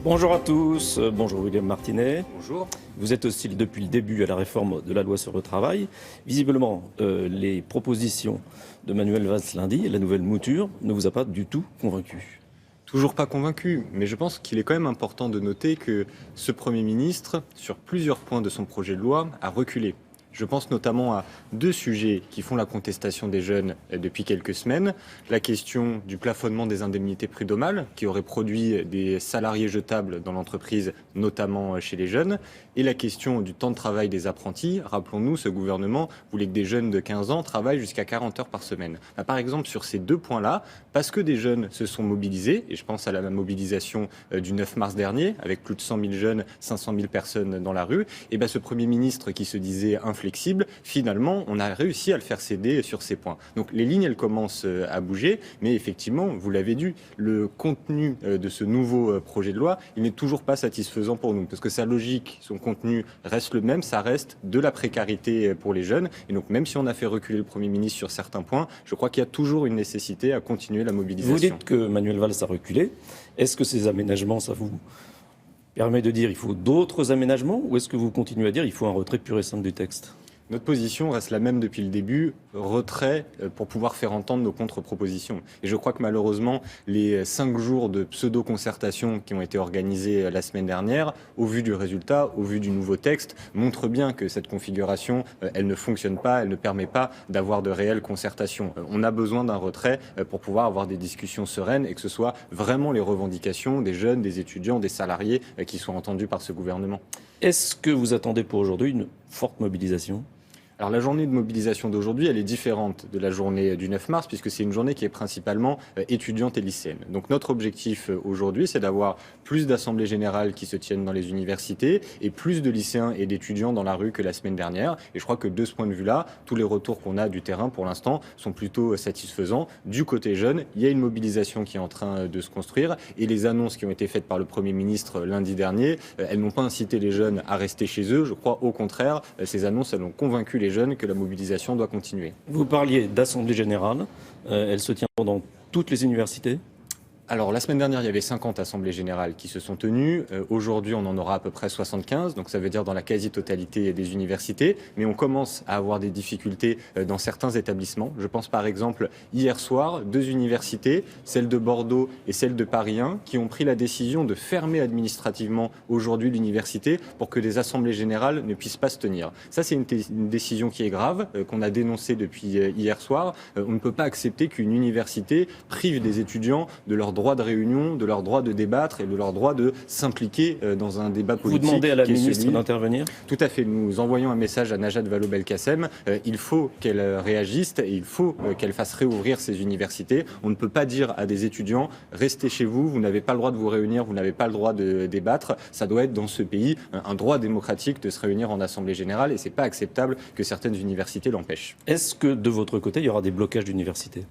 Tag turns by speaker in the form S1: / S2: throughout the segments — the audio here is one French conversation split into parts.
S1: Bonjour à tous, bonjour William Martinet.
S2: Bonjour.
S1: Vous êtes hostile depuis le début à la réforme de la loi sur le travail. Visiblement, les propositions de Manuel Valls lundi, la nouvelle mouture, ne vous a pas du tout convaincu.
S2: Toujours pas convaincu, mais je pense qu'il est quand même important de noter que ce Premier ministre, sur plusieurs points de son projet de loi, a reculé. Je pense notamment à deux sujets qui font la contestation des jeunes depuis quelques semaines. La question du plafonnement des indemnités prud'homales, qui aurait produit des salariés jetables dans l'entreprise, notamment chez les jeunes. Et la question du temps de travail des apprentis. Rappelons-nous, ce gouvernement voulait que des jeunes de 15 ans travaillent jusqu'à 40 heures par semaine. Par exemple, sur ces deux points-là, parce que des jeunes se sont mobilisés, et je pense à la mobilisation du 9 mars dernier, avec plus de 100 000 jeunes, 500 000 personnes dans la rue, et ce Premier ministre qui se disait inflexible, finalement, on a réussi à le faire céder sur ces points. Donc les lignes, elles commencent à bouger, mais effectivement, vous l'avez dit, le contenu de ce nouveau projet de loi, il n'est toujours pas satisfaisant pour nous, parce que sa logique, son contenu reste le même, ça reste de la précarité pour les jeunes, et donc même si on a fait reculer le Premier ministre sur certains points, je crois qu'il y a toujours une nécessité à continuer la mobilisation.
S1: Vous dites que Manuel Valls a reculé. Est-ce que ces aménagements, ça vous permet de dire qu'il faut d'autres aménagements, ou est-ce que vous continuez à dire qu'il faut un retrait pur et simple du texte ?
S2: Notre position reste la même depuis le début, retrait pour pouvoir faire entendre nos contre-propositions. Et je crois que malheureusement, les 5 jours de pseudo-concertation qui ont été organisés la semaine dernière, au vu du résultat, au vu du nouveau texte, montrent bien que cette configuration, elle ne fonctionne pas, elle ne permet pas d'avoir de réelles concertations. On a besoin d'un retrait pour pouvoir avoir des discussions sereines et que ce soit vraiment les revendications des jeunes, des étudiants, des salariés qui soient entendues par ce gouvernement.
S1: Est-ce que vous attendez pour aujourd'hui une forte mobilisation ?
S2: Alors la journée de mobilisation d'aujourd'hui, elle est différente de la journée du 9 mars puisque c'est une journée qui est principalement étudiante et lycéenne. Donc notre objectif aujourd'hui, c'est d'avoir plus d'assemblées générales qui se tiennent dans les universités et plus de lycéens et d'étudiants dans la rue que la semaine dernière. Et je crois que de ce point de vue-là, tous les retours qu'on a du terrain pour l'instant sont plutôt satisfaisants. Du côté jeune, il y a une mobilisation qui est en train de se construire et les annonces qui ont été faites par le Premier ministre lundi dernier, elles n'ont pas incité les jeunes à rester chez eux. Je crois au contraire, ces annonces, elles ont convaincu les jeunes que la mobilisation doit continuer.
S1: Vous parliez d'assemblée générale, elle se tient dans toutes les universités ?
S2: Alors, la semaine dernière, il y avait 50 assemblées générales qui se sont tenues. Aujourd'hui, on en aura à peu près 75, donc ça veut dire dans la quasi-totalité des universités. Mais on commence à avoir des difficultés dans certains établissements. Je pense par exemple, hier soir, 2 universités, celle de Bordeaux et celle de Paris 1, qui ont pris la décision de fermer administrativement aujourd'hui l'université pour que les assemblées générales ne puissent pas se tenir. Ça, c'est une décision qui est grave, qu'on a dénoncée depuis hier soir. On ne peut pas accepter qu'une université prive des étudiants de leur droit de réunion, de leur droit de débattre et de leur droit de s'impliquer dans un débat politique.
S1: Vous demandez à la ministre d'intervenir ?
S2: Tout à fait. Nous envoyons un message à Najat Vallaud-Belkacem. Il faut qu'elle réagisse et il faut qu'elle fasse réouvrir ces universités. On ne peut pas dire à des étudiants « restez chez vous, vous n'avez pas le droit de vous réunir, vous n'avez pas le droit de débattre ». Ça doit être dans ce pays un droit démocratique de se réunir en assemblée générale et ce n'est pas acceptable que certaines universités l'empêchent.
S1: Est-ce que de votre côté, il y aura des blocages d'universités ?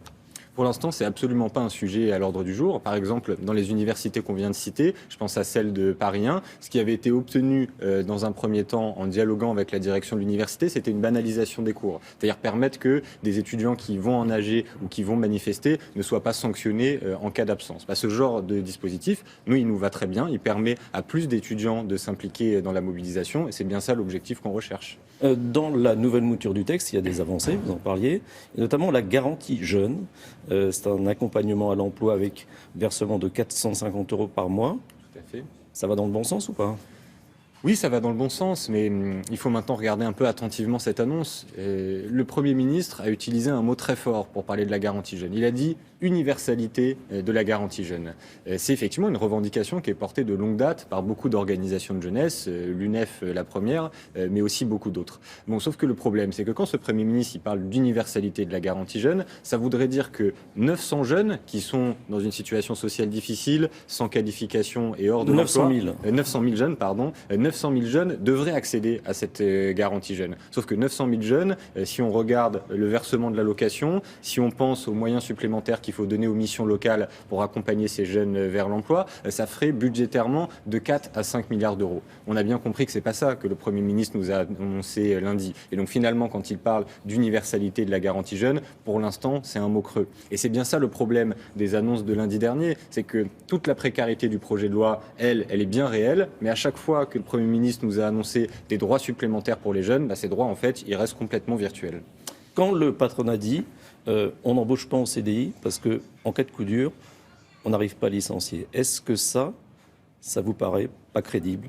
S2: Pour l'instant, c'est absolument pas un sujet à l'ordre du jour. Par exemple, dans les universités qu'on vient de citer, je pense à celle de Paris 1, ce qui avait été obtenu dans un premier temps en dialoguant avec la direction de l'université, c'était une banalisation des cours. C'est-à-dire permettre que des étudiants qui vont en AG ou qui vont manifester ne soient pas sanctionnés en cas d'absence. Ce genre de dispositif, nous, il nous va très bien. Il permet à plus d'étudiants de s'impliquer dans la mobilisation et c'est bien ça l'objectif qu'on recherche.
S1: Dans la nouvelle mouture du texte, il y a des avancées, vous en parliez, et notamment la garantie jeune. C'est un accompagnement à l'emploi avec versement de 450 € par mois.
S2: Tout à fait.
S1: Ça va dans le bon sens ou pas ?
S2: Oui, ça va dans le bon sens, mais il faut maintenant regarder un peu attentivement cette annonce. Le Premier ministre a utilisé un mot très fort pour parler de la garantie jeune. Il a dit universalité de la garantie jeune. C'est effectivement une revendication qui est portée de longue date par beaucoup d'organisations de jeunesse, l'UNEF la première, mais aussi beaucoup d'autres. Bon, sauf que le problème, c'est que quand ce Premier ministre il parle d'universalité de la garantie jeune, ça voudrait dire que 900 jeunes qui sont dans une situation sociale difficile, sans qualification et hors de l'emploi...
S1: 900 000.
S2: 900 000 jeunes, pardon. 900 900 000 jeunes devraient accéder à cette garantie jeune. Sauf que 900 000 jeunes, si on regarde le versement de l'allocation, si on pense aux moyens supplémentaires qu'il faut donner aux missions locales pour accompagner ces jeunes vers l'emploi, ça ferait budgétairement de 4 à 5 milliards d'euros. On a bien compris que c'est pas ça que le Premier ministre nous a annoncé lundi. Et donc finalement, quand il parle d'universalité de la garantie jeune, pour l'instant, c'est un mot creux. Et c'est bien ça le problème des annonces de lundi dernier, c'est que toute la précarité du projet de loi, elle est bien réelle, mais à chaque fois que le Premier ministre nous a annoncé des droits supplémentaires pour les jeunes, ces droits, en fait, ils restent complètement virtuels.
S1: Quand le patronat dit on n'embauche pas en CDI parce qu'en cas de coup dur, on n'arrive pas à licencier, est-ce que ça vous paraît pas crédible ?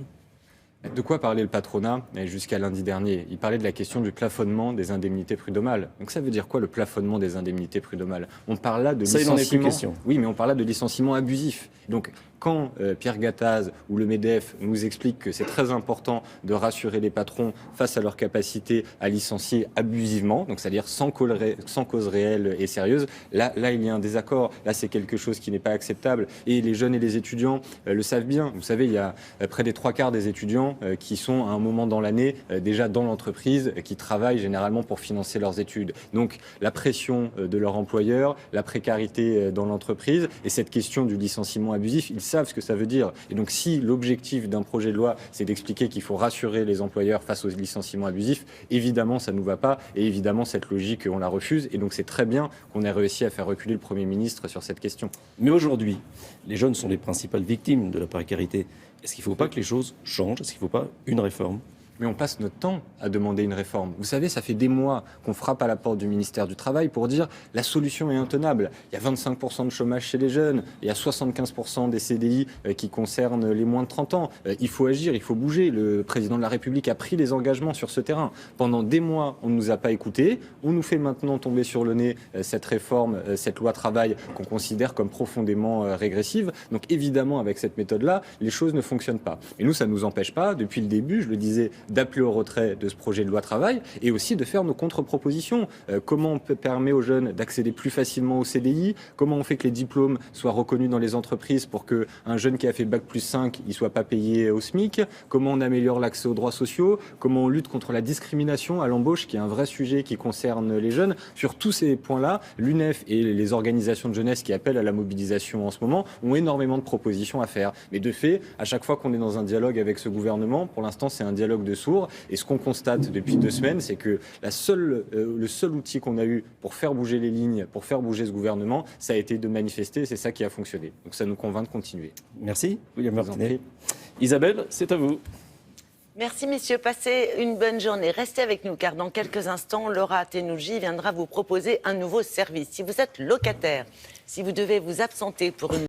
S2: De quoi parlait le patronat jusqu'à lundi dernier? Il parlait de la question du plafonnement des indemnités prud'homales. Donc ça veut dire quoi, le plafonnement des indemnités prud'homales? On parle là de licenciement. Oui, mais on parle là de licenciement abusif. Donc quand Pierre Gattaz ou le MEDEF nous expliquent que c'est très important de rassurer les patrons face à leur capacité à licencier abusivement, donc c'est-à-dire sans cause réelle et sérieuse, là il y a un désaccord. Là, c'est quelque chose qui n'est pas acceptable. Et les jeunes et les étudiants le savent bien. Vous savez, il y a près des 3/4 des étudiants qui sont à un moment dans l'année déjà dans l'entreprise, qui travaillent généralement pour financer leurs études. Donc la pression de leur employeur, la précarité dans l'entreprise et cette question du licenciement abusif, ils savent ce que ça veut dire. Et donc si l'objectif d'un projet de loi, c'est d'expliquer qu'il faut rassurer les employeurs face aux licenciements abusifs, évidemment ça ne nous va pas et évidemment cette logique on la refuse. Et donc c'est très bien qu'on ait réussi à faire reculer le Premier ministre sur cette question.
S1: Mais aujourd'hui, les jeunes sont les principales victimes de la précarité. Est-ce qu'il ne faut pas que les choses changent? Est-ce qu'il ne faut pas une réforme?
S2: Mais on passe notre temps à demander une réforme. Vous savez, ça fait des mois qu'on frappe à la porte du ministère du Travail pour dire la solution est intenable. Il y a 25% de chômage chez les jeunes, il y a 75% des CDI qui concernent les moins de 30 ans. Il faut agir, il faut bouger. Le président de la République a pris des engagements sur ce terrain. Pendant des mois, on ne nous a pas écoutés. On nous fait maintenant tomber sur le nez cette réforme, cette loi travail qu'on considère comme profondément régressive. Donc évidemment, avec cette méthode-là, les choses ne fonctionnent pas. Et nous, ça ne nous empêche pas, depuis le début, je le disais, d'appeler au retrait de ce projet de loi travail et aussi de faire nos contre-propositions. Comment on permet aux jeunes d'accéder plus facilement au CDI? Comment on fait que les diplômes soient reconnus dans les entreprises pour qu'un jeune qui a fait Bac+5 ne soit pas payé au SMIC? Comment on améliore l'accès aux droits sociaux? Comment on lutte contre la discrimination à l'embauche, qui est un vrai sujet qui concerne les jeunes? Sur tous ces points-là, l'UNEF et les organisations de jeunesse qui appellent à la mobilisation en ce moment ont énormément de propositions à faire. Mais de fait, à chaque fois qu'on est dans un dialogue avec ce gouvernement, pour l'instant c'est un dialogue de sourds. Et ce qu'on constate depuis 2 semaines, c'est que le seul outil qu'on a eu pour faire bouger les lignes, pour faire bouger ce gouvernement, ça a été de manifester. C'est ça qui a fonctionné. Donc ça nous convainc de continuer.
S1: Merci, William Martinet. Isabelle, c'est à vous.
S3: Merci messieurs, passez une bonne journée. Restez avec nous car dans quelques instants, Laura Tenouji viendra vous proposer un nouveau service. Si vous êtes locataire, si vous devez vous absenter pour une